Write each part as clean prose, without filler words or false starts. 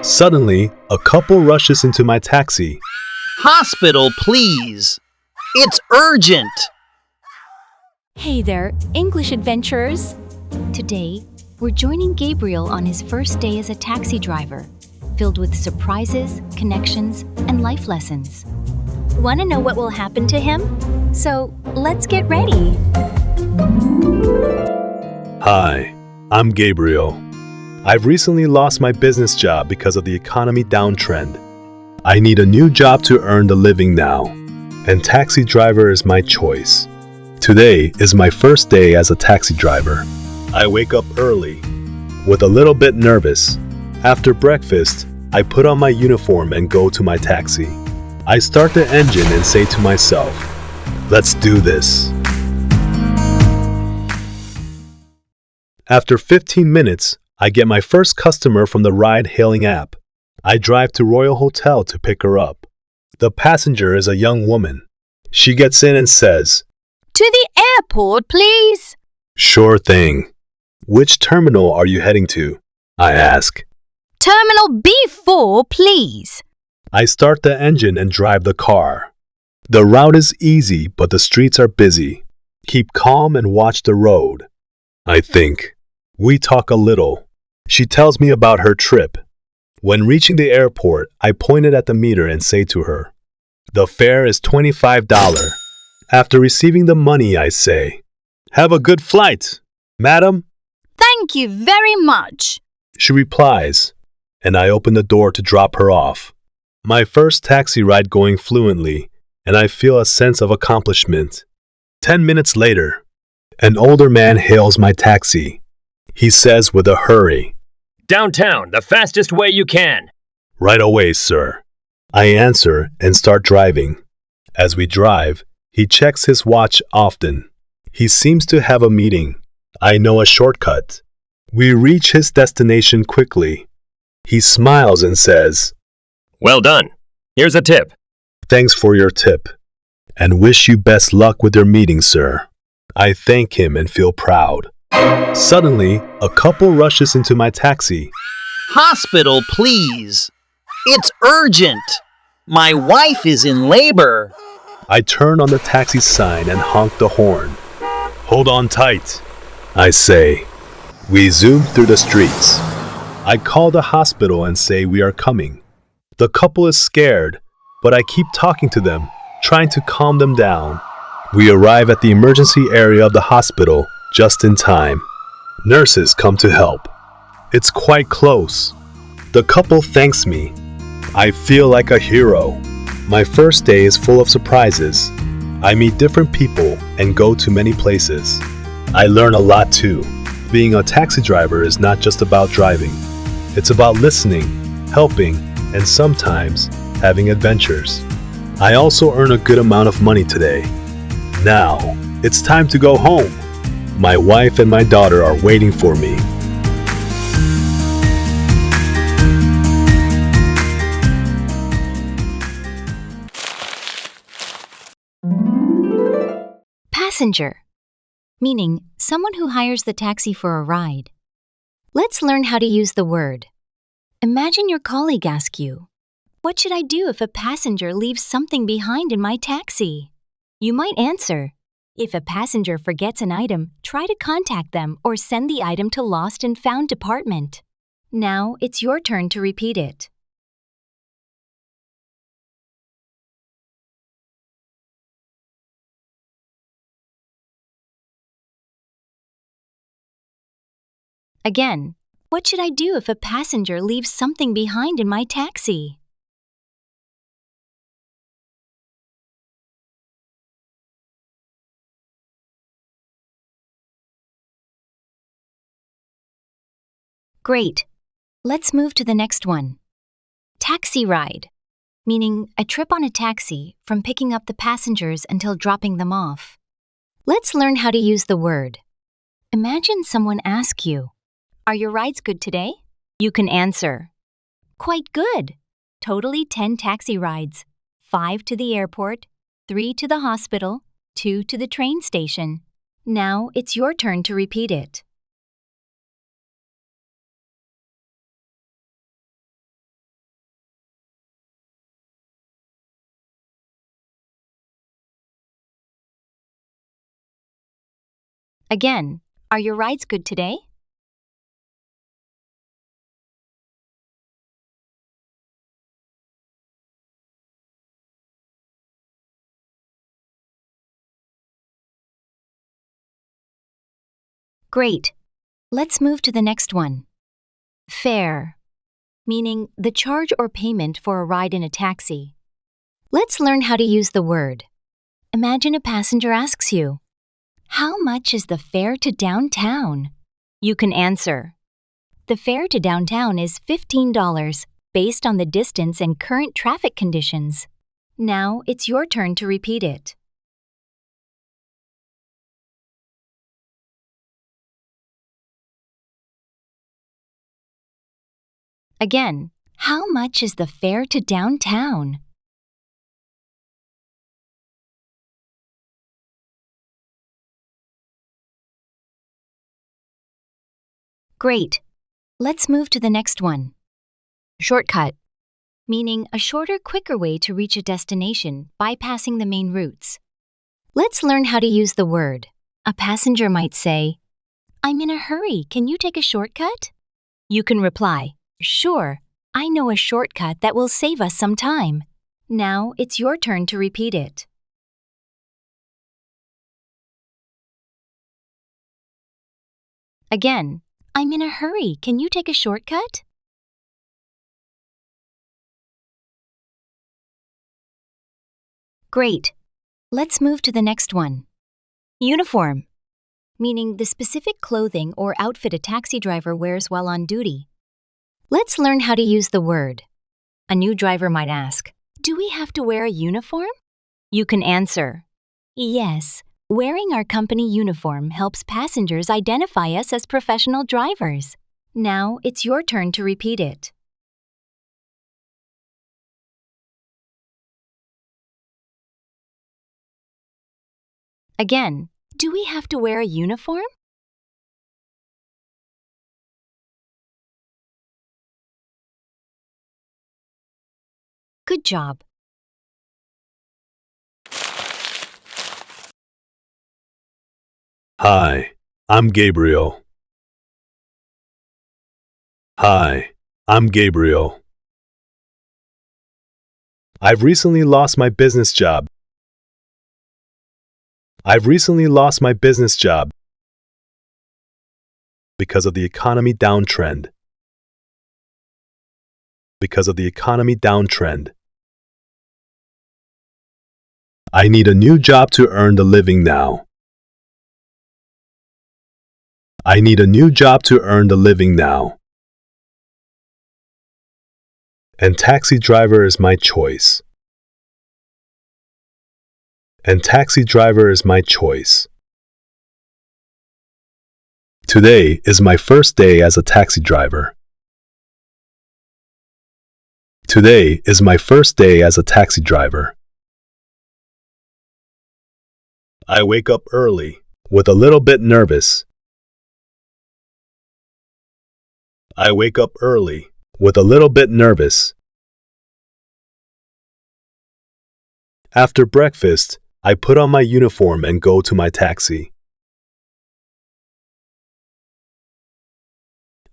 Suddenly, a couple rushes into my taxi. Hospital, please. It's urgent. Hey there, English adventurers! Today, we're joining Gabriel on his first day as a taxi driver, filled with surprises, connections, and life lessons. Want to know what will happen to him? So, let's get ready! Hi, I'm Gabriel. I've recently lost my business job because of the economy downtrend. I need a new job to earn the living now, and taxi driver is my choice. Today is my first day as a taxi driver. I wake up early, with a little bit nervous. After breakfast, I put on my uniform and go to my taxi. I start the engine and say to myself, let's do this. After 15 minutes, I get my first customer from the ride-hailing app. I drive to Royal Hotel to pick her up. The passenger is a young woman. She gets in and says, To the airport, please! Sure thing. Which terminal are you heading to? I ask. Terminal B4, please! I start the engine and drive the car. The route is easy, but the streets are busy. Keep calm and watch the road. I think. We talk a little. She tells me about her trip. When reaching the airport, I pointed at the meter and say to her, the fare is $25. After receiving the money, I say, have a good flight, madam. Thank you very much. She replies, and I open the door to drop her off. My first taxi ride going fluently, and I feel a sense of accomplishment. 10 minutes later, an older man hails my taxi. He says with a hurry, Downtown, the fastest way you can. Right away, sir. I answer and start driving. As we drive, he checks his watch often. He seems to have a meeting. I know a shortcut. We reach his destination quickly. He smiles and says, Well done. Here's a tip. Thanks for your tip, and wish you best luck with your meeting, sir. I thank him and feel proud. Suddenly, a couple rushes into my taxi. Hospital, please. It's urgent. My wife is in labor. I turn on the taxi sign and honk the horn. Hold on tight, I say. We zoom through the streets. I call the hospital and say we are coming. The couple is scared, but I keep talking to them, trying to calm them down. We arrive at the emergency area of the hospital just in time. Nurses come to help. It's quite close. The couple thanks me. I feel like a hero. My first day is full of surprises. I meet different people and go to many places. I learn a lot too. Being a taxi driver is not just about driving. It's about listening, helping, and sometimes having adventures. I also earn a good amount of money today. Now, it's time to go home. My wife and my daughter are waiting for me. Passenger, meaning someone who hires the taxi for a ride. Let's learn how to use the word. Imagine your colleague asks you, what should I do if a passenger leaves something behind in my taxi? You might answer, if a passenger forgets an item, try to contact them or send the item to Lost and Found department. Now it's your turn to repeat it. Again, what should I do if a passenger leaves something behind in my taxi? Great. Let's move to the next one. Taxi ride, meaning a trip on a taxi from picking up the passengers until dropping them off. Let's learn how to use the word. Imagine someone asks you, are your rides good today? You can answer, quite good. Totally 10 taxi rides, 5 to the airport, 3 to the hospital, 2 to the train station. Now it's your turn to repeat it. Again, are your rides good today? Great. Let's move to the next one. Fare, meaning the charge or payment for a ride in a taxi. Let's learn how to use the word. Imagine a passenger asks you, "How much is the fare to downtown?" You can answer, "The fare to downtown is $15 based on the distance and current traffic conditions." Now it's your turn to repeat it. Again, how much is the fare to downtown? Great. Let's move to the next one. Shortcut, meaning a shorter, quicker way to reach a destination bypassing the main routes. Let's learn how to use the word. A passenger might say, "I'm in a hurry, can you take a shortcut?" You can reply, "Sure, I know a shortcut that will save us some time." Now it's your turn to repeat it. Again, "I'm in a hurry, can you take a shortcut?" Great. Let's move to the next one. Uniform, meaning the specific clothing or outfit a taxi driver wears while on duty. Let's learn how to use the word. A new driver might ask, "Do we have to wear a uniform?" You can answer, "Yes, wearing our company uniform helps passengers identify us as professional drivers." Now it's your turn to repeat it. Again, "Do we have to wear a uniform?" Good job. Hi, I'm Gabriel. Hi, I'm Gabriel. I've recently lost my business job. I've recently lost my business job because of the economy downtrend. Because of the economy downtrend. I need a new job to earn the living now. I need a new job to earn the living now. And taxi driver is my choice. And taxi driver is my choice. Today is my first day as a taxi driver. Today is my first day as a taxi driver. I wake up early, with a little bit nervous. I wake up early, with a little bit nervous. After breakfast, I put on my uniform and go to my taxi.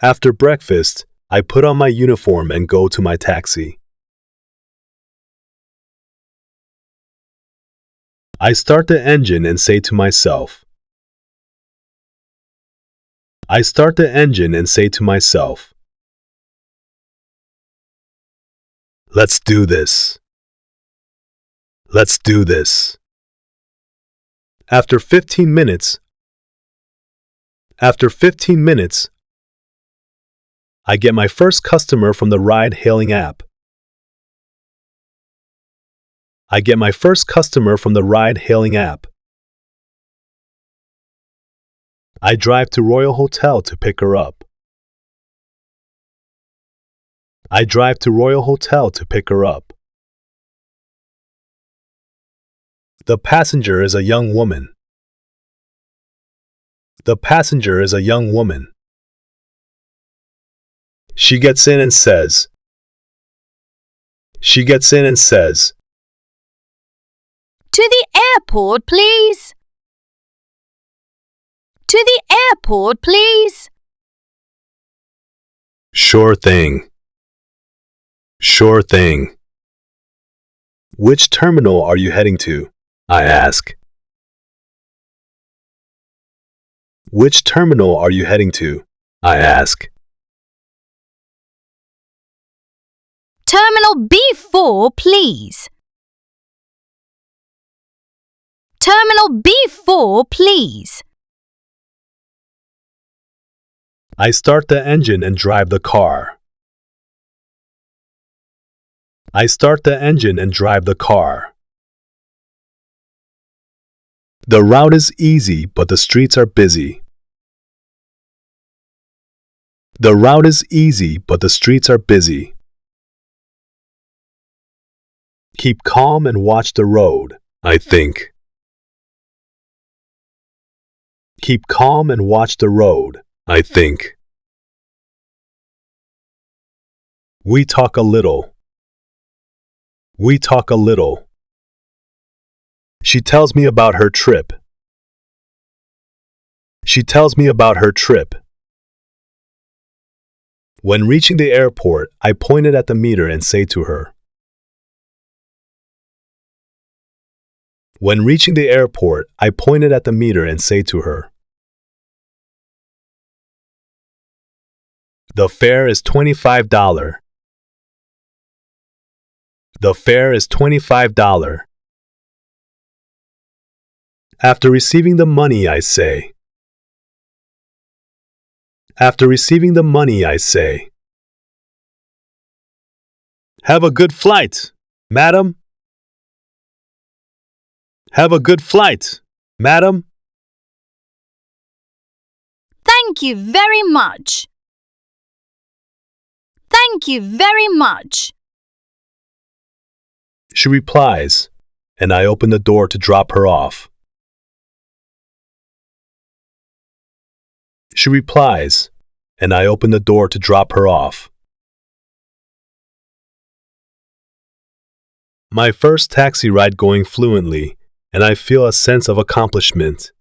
After breakfast, I put on my uniform and go to my taxi. I start the engine and say to myself. I start the engine and say to myself, "Let's do this. Let's do this." After 15 minutes, I get my first customer from the ride-hailing app. I get my first customer from the ride-hailing app. I drive to Royal Hotel to pick her up. I drive to Royal Hotel to pick her up. The passenger is a young woman. The passenger is a young woman. She gets in and says. She gets in and says, "To the airport, please." To the airport, please. Sure thing. Sure thing. Which terminal are you heading to? I ask. Which terminal are you heading to? I ask. Terminal B4, please. Terminal B4, please. I start the engine and drive the car. I start the engine and drive the car. The route is easy, but the streets are busy. The route is easy, but the streets are busy. Keep calm and watch the road, I think. Keep calm and watch the road, I think. We talk a little. We talk a little. She tells me about her trip. She tells me about her trip. When reaching the airport, I pointed at the meter and say to her, When reaching the airport, I pointed at the meter and say to her, The fare is $25. The fare is $25. After receiving the money, I say. After receiving the money, I say. Have a good flight, madam. Have a good flight, madam. Thank you very much. Thank you very much. She replies, and I open the door to drop her off. She replies, and I open the door to drop her off. My first taxi ride going fluently, and I feel a sense of accomplishment.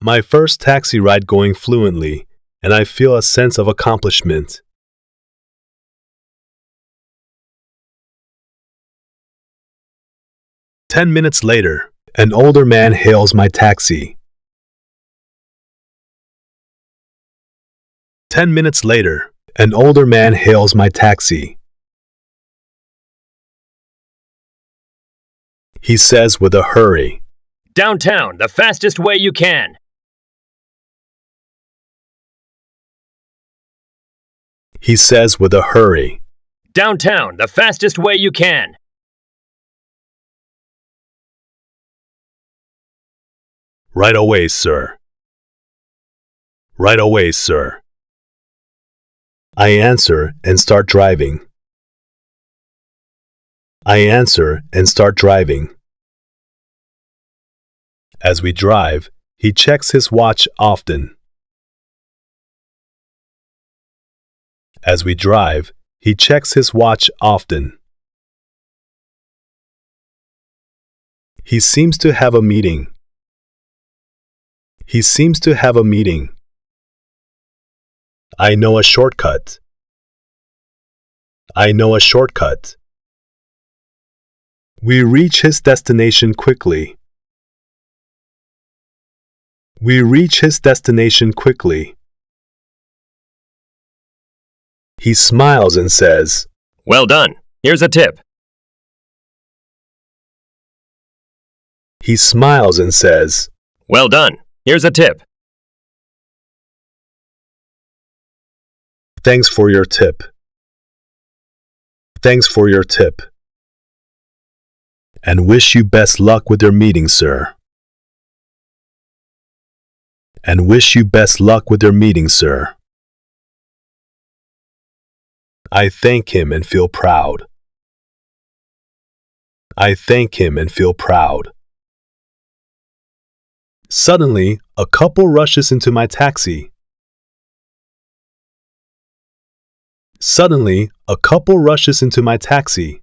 My first taxi ride going fluently, and I feel a sense of accomplishment. "10 minutes later, an older man hails my taxi. 10 minutes later, an older man hails my taxi. He says with a hurry, Downtown, the fastest way you can. He says with a hurry, Downtown, the fastest way you can. Right away, sir. Right away, sir. I answer and start driving. I answer and start driving. As we drive, he checks his watch often. As we drive, he checks his watch often. He seems to have a meeting. He seems to have a meeting. I know a shortcut. I know a shortcut. We reach his destination quickly. We reach his destination quickly. He smiles and says, Well done. Here's a tip. He smiles and says, Well done. Here's a tip. Thanks for your tip. Thanks for your tip. And wish you best luck with your meeting, sir. And wish you best luck with your meeting, sir. I thank him and feel proud. I thank him and feel proud. Suddenly, a couple rushes into my taxi. Suddenly, a couple rushes into my taxi.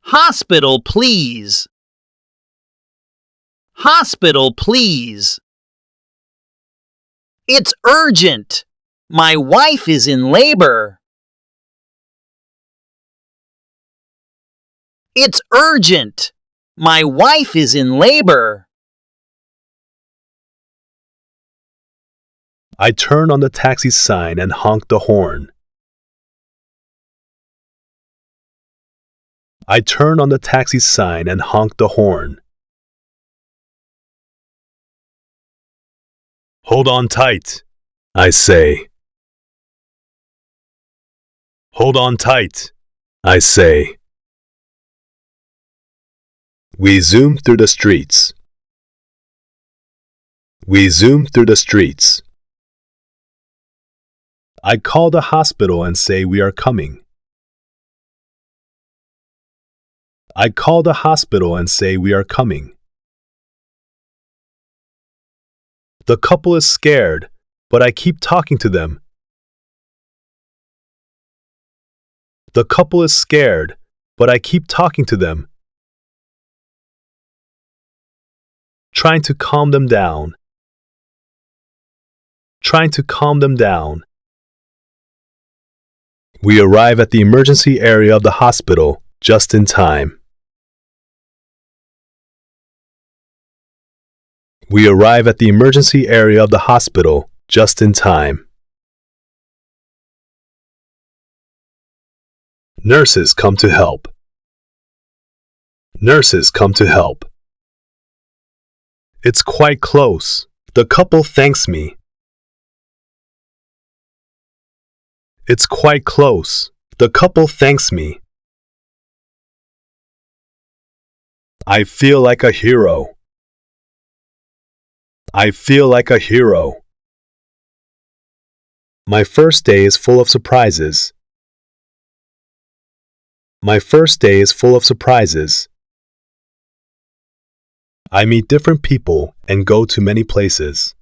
Hospital, please. Hospital, please. It's urgent. My wife is in labor. It's urgent. My wife is in labor. I turned on the taxi sign and honked the horn. I turned on the taxi sign and honked the horn. Hold on tight, I say. Hold on tight, I say. We zoom through the streets. We zoom through the streets. I call the hospital and say we are coming. I call the hospital and say we are coming. The couple is scared, but I keep talking to them. The couple is scared, but I keep talking to them. Trying to calm them down. Trying to calm them down. We arrive at the emergency area of the hospital just in time. We arrive at the emergency area of the hospital just in time. Nurses come to help. Nurses come to help. It's quite close. The couple thanks me. It's quite close. The couple thanks me. I feel like a hero. I feel like a hero. My first day is full of surprises. My first day is full of surprises. I meet different people and go to many places.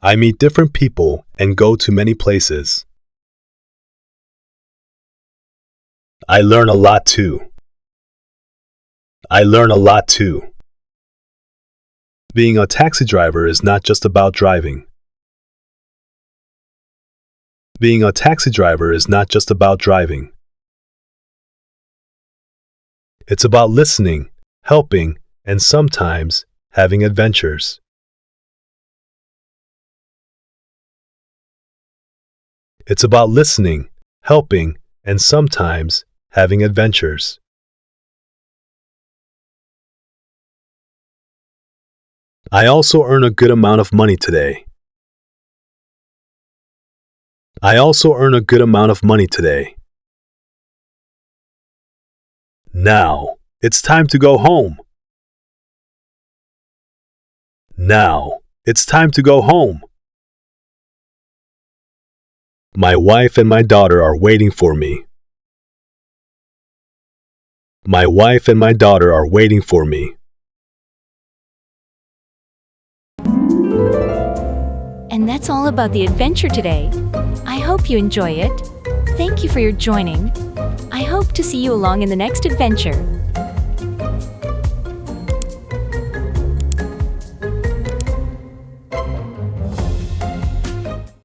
I meet different people and go to many places. I learn a lot too. I learn a lot too. Being a taxi driver is not just about driving. Being a taxi driver is not just about driving. It's about listening, helping, and sometimes having adventures. It's about listening, helping, and sometimes having adventures. I also earn a good amount of money today. I also earn a good amount of money today. Now, it's time to go home. Now, it's time to go home. My wife and my daughter are waiting for me. My wife and my daughter are waiting for me. And that's all about the adventure today. I hope you enjoy it. Thank you for your joining. I hope to see you along in the next adventure.